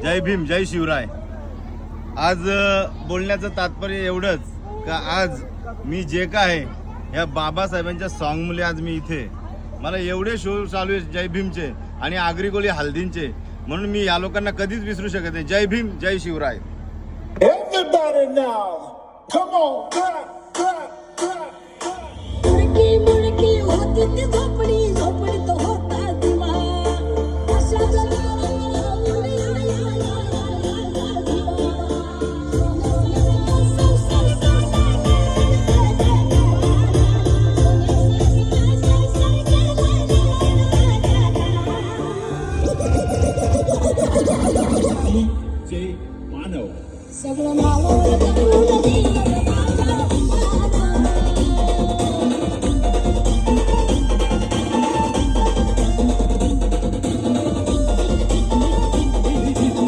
जय भीम जय शिवराय। आज बोलण्याचं तात्पर्य एवढंच का आज मी जे काय या बाबासाहेबांच्या सॉन्ग मुले आज मी इथे मला एवढे शो चालू आहे जय भीमचे आणि आगरी कोळी हल्दींचे, म्हणून मी या लोकांना कधीच विसरू शकत नाही। जय भीम जय Shivray. Everybody now, come on, clap, clap, clap. मुड़की मुड़की होती थी झोपड़ी, झोपड़ी तो होता दीवा। आशा जगाला मुड़ी आया J. Mano. सगळं नावावर टाकून दिलं